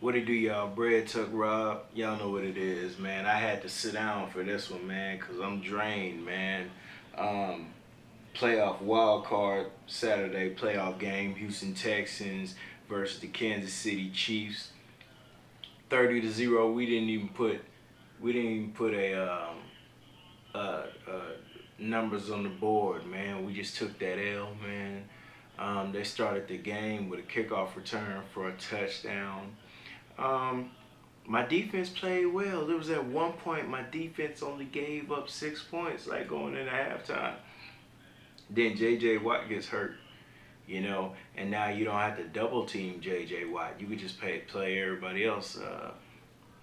What it do, y'all? Bread Tuck Rob. Y'all know what it is, man. I had to sit down for this one, man, because I'm drained, man. Um, Playoff wild card Saturday playoff game. Houston Texans versus the Kansas City Chiefs. 30-0. We didn't even put numbers on the board, man. We just took that L, man. They started the game with a kickoff return for a touchdown. Um, my defense played well. There was at one point my defense only gave up 6 points, like going into halftime. Then J.J. Watt gets hurt, and now you don't have to double team J.J. Watt. You could just play everybody else,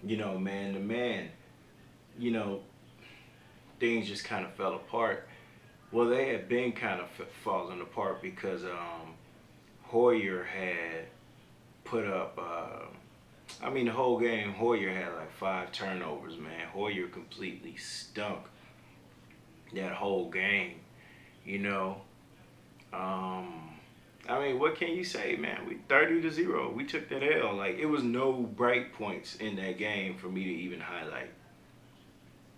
man to man. You know, things just kind of fell apart. Well, they had been kind of falling apart because Hoyer had put up. The whole game, Hoyer had like 5 turnovers, man. Hoyer completely stunk that whole game, you know. What can you say, man? We 30-0. We took that L. Like, it was no bright points in that game for me to even highlight.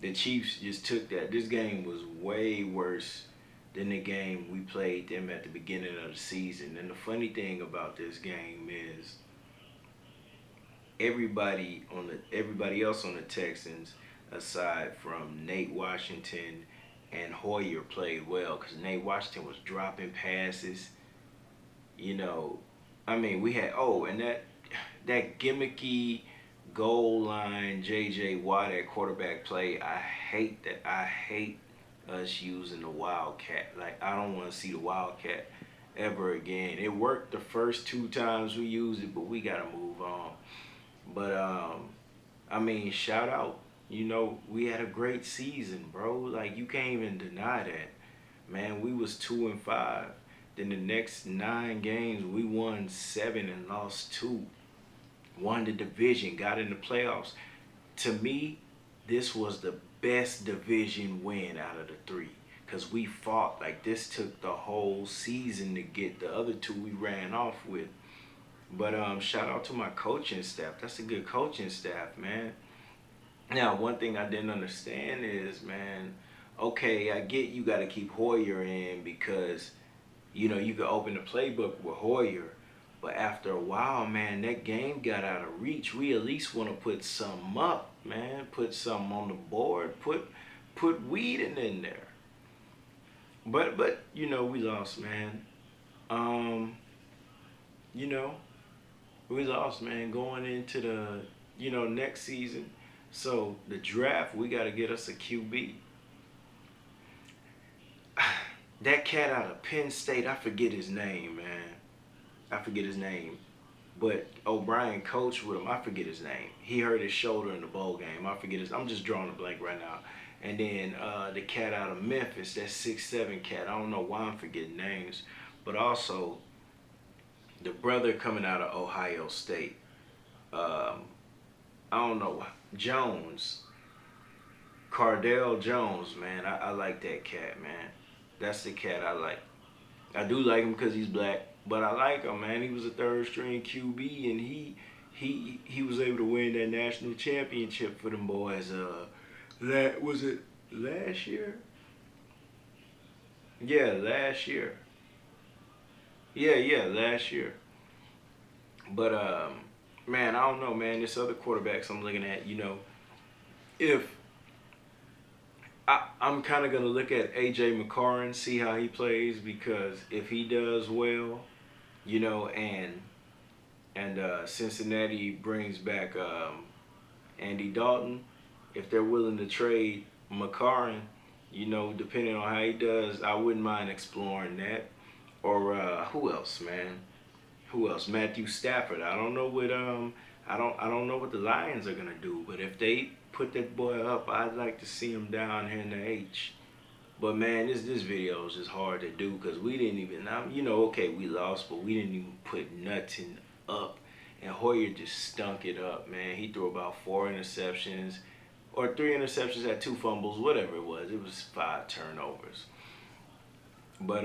The Chiefs just took that. This game was way worse than the game we played them at the beginning of the season. And the funny thing about this game is everybody else on the Texans, aside from Nate Washington and Hoyer, played well because Nate Washington was dropping passes. We had and that gimmicky goal line J.J. Watt at quarterback play. I hate that. I hate us using the Wildcat. Like, I don't want to see the Wildcat ever again. It worked the first 2 times we used it, but we gotta move on. But shout out. We had a great season, bro. Like, you can't even deny that. Man, we was 2-5. Then the next 9 games, we won 7 and lost 2. Won the division, got in the playoffs. To me, this was the best division win out of the 3. Because we fought. Like, this took the whole season to get the other 2 we ran off with. But shout out to my coaching staff. That's a good coaching staff, man. Now, one thing I didn't understand is, man, okay, I get you got to keep Hoyer in because, you can open the playbook with Hoyer. But after a while, man, that game got out of reach. We at least want to put something up, man. Put something on the board. Put Whedon in there. But we lost, man. We lost, man, going into the, next season. So the draft, we got to get us a QB. That cat out of Penn State, I forget his name, man. I forget his name. But O'Brien coached with him. I forget his name. He hurt his shoulder in the bowl game. I'm just drawing a blank right now. And then the cat out of Memphis, that 6'7" cat. I don't know why I'm forgetting names. But also, the brother coming out of Ohio State. I don't know. Jones. Cardell Jones, man. I like that cat, man. That's the cat I like. I do like him because he's black. But I like him, man. He was a 3rd-string QB, and he was able to win that national championship for them boys. Was it last year? Yeah, last year. Yeah, last year. But man, I don't know, man. This other quarterbacks I'm looking at, if I'm kind of gonna look at AJ McCarron, see how he plays, because if he does well, and Cincinnati brings back Andy Dalton, if they're willing to trade McCarron, depending on how he does, I wouldn't mind exploring that. Or who else, man? Who else? Matthew Stafford. I don't know what the Lions are gonna do, but if they put that boy up, I'd like to see him down here in the H. But man, this video is just hard to do because we didn't even, okay, we lost, but we didn't even put nothing up. And Hoyer just stunk it up, man. He threw about 4 interceptions, or 3 interceptions, had 2 fumbles, whatever it was. It was 5 turnovers. But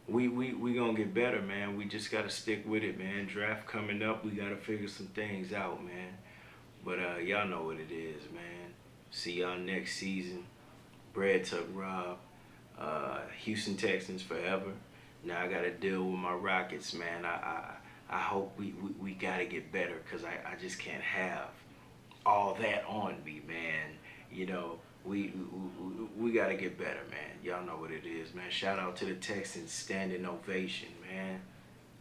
we gonna get better, man. We just gotta stick with it, man. Draft coming up, we gotta figure some things out, man. But y'all know what it is, man. See y'all next season. Bread Tuck Rob, Houston Texans forever. Now I gotta deal with my Rockets, man. I hope we gotta get better, because I just can't have all that on me, man. You know, we gotta get better, man. Y'all know what it is, man. Shout out to the Texans, standing ovation, man.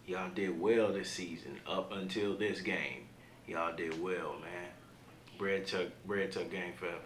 Y'all did well this season up until this game. Y'all did well, man. Bread Tuck game forever.